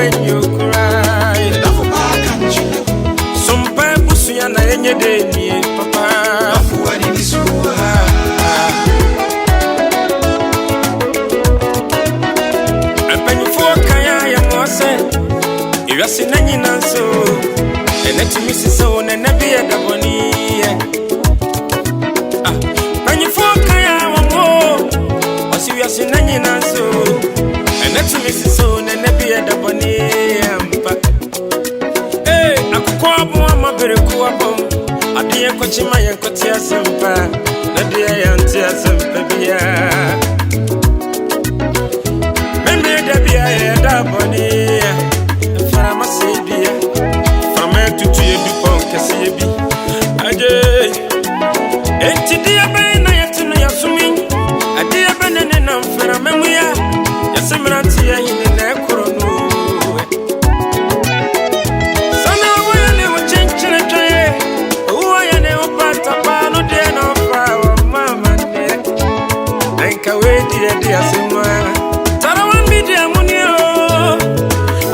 when you cry. Some purpose you na enye de papa. You are seeing any so, and let me see so, and never be a daboni. When you fall, I want more. Or see, you are seeing any so, and let me see so, and never be a daboni. Hey, I could call my very cool. I didn't catch my young cotia semper, the dear auntie semper. Maybe there be a daboni.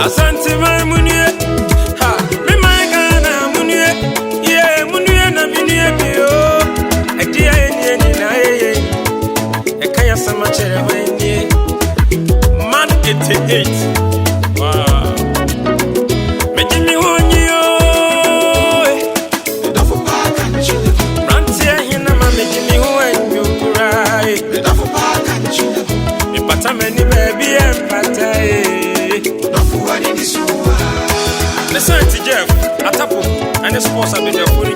Asante my munie, ha, me my gana munie, yeah, munie na munie bio. I dear any na I can't so much when man 88. Wow, me give me one you. The for back and chill. Rantia hina ma me give me when you cry. The for back and chill. Me pata many baby and pata. Listen to Jeff, Atapo, and the sports have been there for you.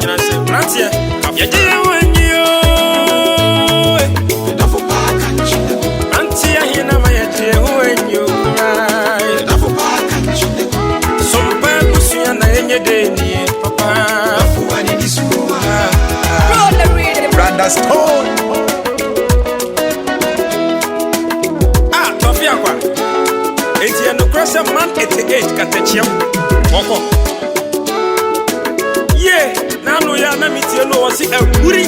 Rantia, you did when you Rantia, Hina, my dear, when you cry. Some purpose you and I day, Papa. Brother Stone. Tofiakwa. It's no cross a man 88 catechia. Wako. Yeah, now no ya na miti no wasi e kuri.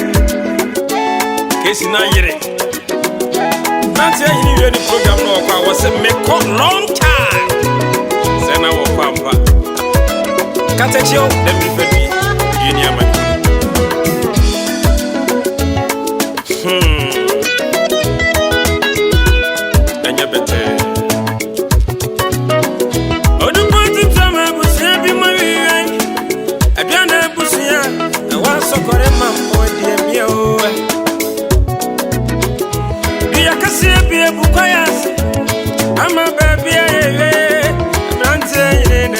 Kesi na yire. Nanti ya hini ni program no wako wase meko long time. Sena wako ampa. Katechio dem rifedi. Yini ama. Enya bete. I'm a baby, I'm saying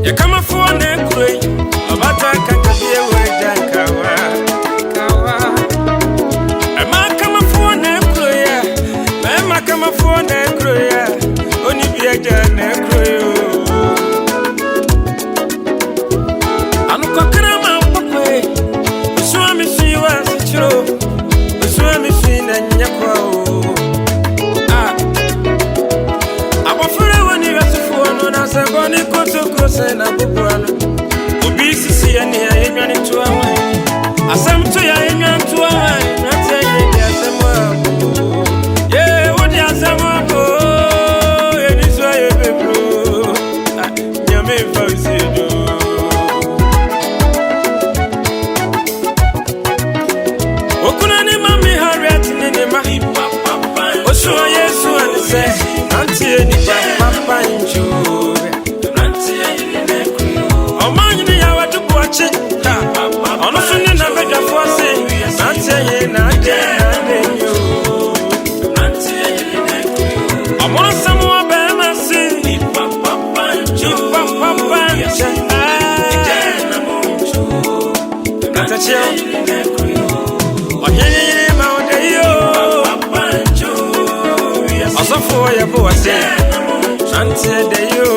you come for a great about I can't be away, Kawa. I'm a come for a great, I'm a come for a great, only be a jan. I'm cooking a man, so me see you as a true, so me see and yakwa. Boni koto kose na bubwana obisi si ya ni ya enwani tuwa wai asam to ya enwani tuwa wai nati ya yedi asemwa ye wodi asemwa ye niswa ye bebro nyame fausido okuna ni mami harriet ni ni ma osuwa yesu anise nanti ye ni papa nju. Ono sunni na beja force nantie na you amona samu abema si papa katachio ohini ma odeyo asofo ya bo wase nantie de yo